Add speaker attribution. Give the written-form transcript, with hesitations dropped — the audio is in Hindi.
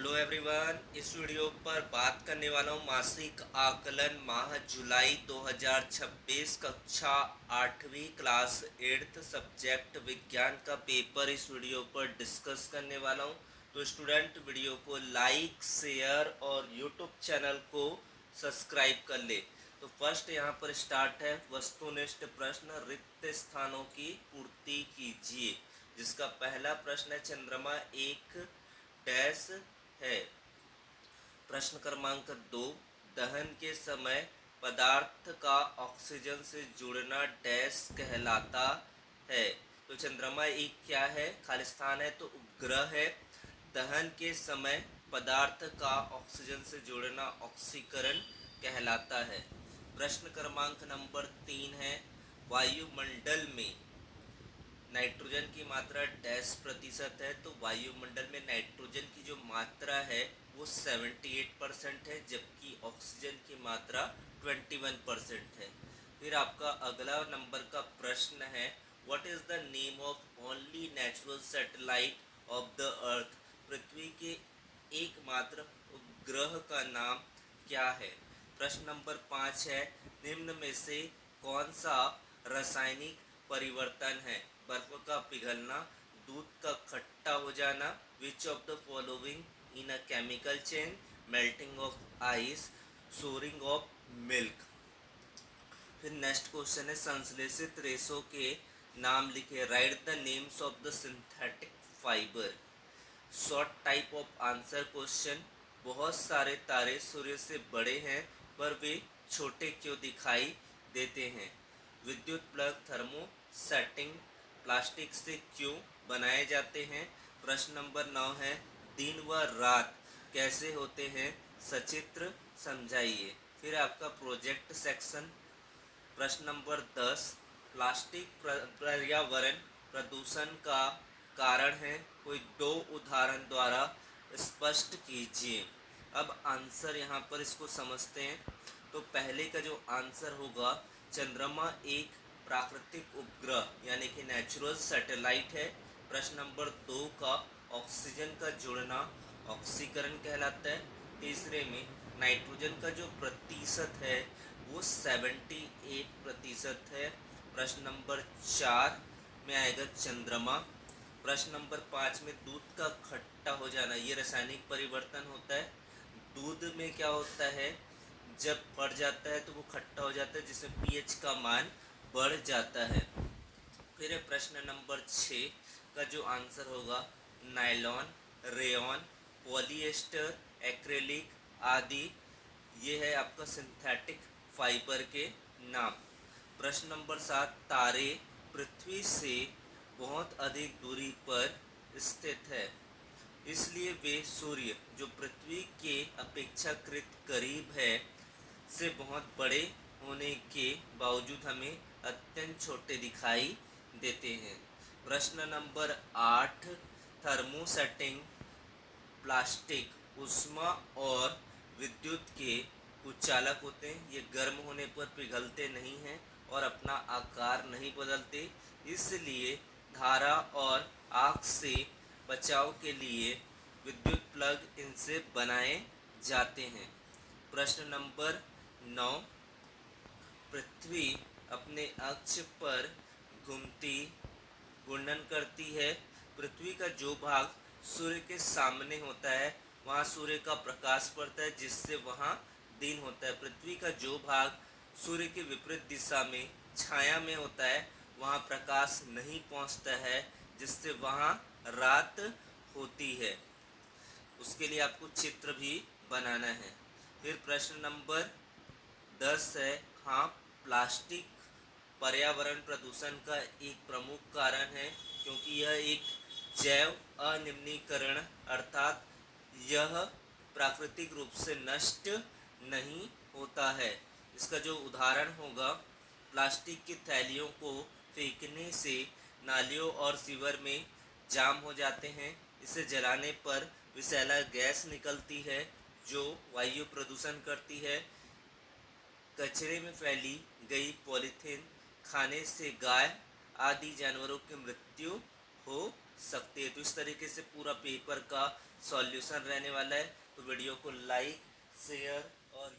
Speaker 1: Hello everyone. इस वीडियो पर बात करने वाला हूँ मासिक आकलन माह जुलाई 2026 कक्षा 8वीं क्लास 8th सब्जेक्ट विज्ञान का पेपर इस वीडियो पर डिस्कस करने वाला हूँ। तो स्टूडेंट वीडियो को लाइक शेयर और यूट्यूब चैनल को सब्सक्राइब कर ले। तो फर्स्ट यहाँ पर स्टार्ट है वस्तुनिष्ठ प्रश्न, रिक्त स्थानों की पूर्ति कीजिए। जिसका पहला प्रश्न है चंद्रमा एक डैश है। प्रश्न क्रमांक 2, दहन के समय पदार्थ का ऑक्सीजन से जुड़ना डैश कहलाता है। तो चंद्रमा एक क्या है? खालिस्तान है, तो उपग्रह है। दहन के समय पदार्थ का ऑक्सीजन से जुड़ना ऑक्सीकरण कहलाता है। प्रश्न क्रमांक नंबर 3 है, वायुमंडल में नाइट्रोजन की मात्रा डैश प्रतिशत है। तो वायुमंडल में नाइट्रोजन की जो मात्रा है वो 78% है, जबकि ऑक्सीजन की मात्रा 21% है। फिर आपका अगला नंबर का प्रश्न है, what is the name of only natural satellite of the earth. पृथ्वी के एकमात्र उपग्रह का नाम क्या है। प्रश्न नंबर 5 है, निम्न में से कौन सा रासायनिक परिवर्तन है। बर्फ का पिघलना, दूध का खट्टा हो जाना, which of the following in a chemical change, melting of ice, souring of milk. फिर नेक्स्ट क्वेश्चन है, संश्लेषित रेशों के नाम लिखे। Write the names of the synthetic fibre. Short type of answer question, बहुत सारे तारे सूर्य से बड़े हैं पर वे छोटे क्यों दिखाई देते हैं। विद्युत प्लग थर्मो सेटिंग प्लास्टिक से क्यों बनाए जाते हैं। प्रश्न नंबर 9 है, दिन व रात कैसे होते हैं, सचित्र समझाइए। फिर आपका प्रोजेक्ट सेक्शन। प्रश्न नंबर 10, प्लास्टिक पर्यावरण प्रदूषण का कारण है, कोई दो उदाहरण द्वारा स्पष्ट कीजिए। अब आंसर यहाँ पर इसको समझते हैं। तो पहले का जो आंसर होगा, चंद्रमा एक प्राकृतिक उपग्रह यानी कि नेचुरल सैटेलाइट है। प्रश्न नंबर 2 का ऑक्सीजन का जुड़ना ऑक्सीकरण कहलाता है। तीसरे में नाइट्रोजन का जो प्रतिशत है वो 78% है। प्रश्न नंबर 4 में आएगा चंद्रमा। प्रश्न नंबर 5 में दूध का खट्टा हो जाना, ये रासायनिक परिवर्तन होता है। दूध में क्या होता है, जब बढ़ जाता है तो वो खट्टा हो जाता है, जिससे पीएच का मान बढ़ जाता है। फिर प्रश्न नंबर 6 का जो आंसर होगा, नायलॉन, रेयॉन, पॉलिएस्टर, एक्रेलिक आदि, ये है आपका सिंथेटिक फाइबर के नाम। प्रश्न नंबर 7, तारे पृथ्वी से बहुत अधिक दूरी पर स्थित है, इसलिए वे सूर्य जो पृथ्वी के अपेक्षाकृत करीब है से बहुत बड़े होने के बावजूद हमें अत्यंत छोटे दिखाई देते हैं। प्रश्न नंबर 8, थर्मोसेटिंग प्लास्टिक ऊष्मा और विद्युत के कुचालक होते हैं। ये गर्म होने पर पिघलते नहीं हैं और अपना आकार नहीं बदलते, इसलिए धारा और आग से बचाव के लिए विद्युत प्लग इनसे बनाए जाते हैं। प्रश्न नंबर 9, पृथ्वी अपने अक्ष पर घूमती घूर्णन करती है। पृथ्वी का जो भाग सूर्य के सामने होता है वहाँ सूर्य का प्रकाश पड़ता है, जिससे वहाँ दिन होता है। पृथ्वी का जो भाग सूर्य के विपरीत दिशा में छाया में होता है वहाँ प्रकाश नहीं पहुँचता है, जिससे वहाँ रात होती है। उसके लिए आपको चित्र भी बनाना है। फिर प्रश्न नंबर 10 है, हाँ, प्लास्टिक पर्यावरण प्रदूषण का एक प्रमुख कारण है, क्योंकि यह एक जैव अनिम्नीकरण अर्थात यह प्राकृतिक रूप से नष्ट नहीं होता है। इसका जो उदाहरण होगा, प्लास्टिक की थैलियों को फेंकने से नालियों और सीवर में जाम हो जाते हैं। इसे जलाने पर विषैला गैस निकलती है जो वायु प्रदूषण करती है। कचरे में फैली गई पॉलीथीन खाने से गाय आदि जानवरों की मृत्यु हो सकती है। तो इस तरीके से पूरा पेपर का सॉल्यूशन रहने वाला है। तो वीडियो को लाइक, शेयर और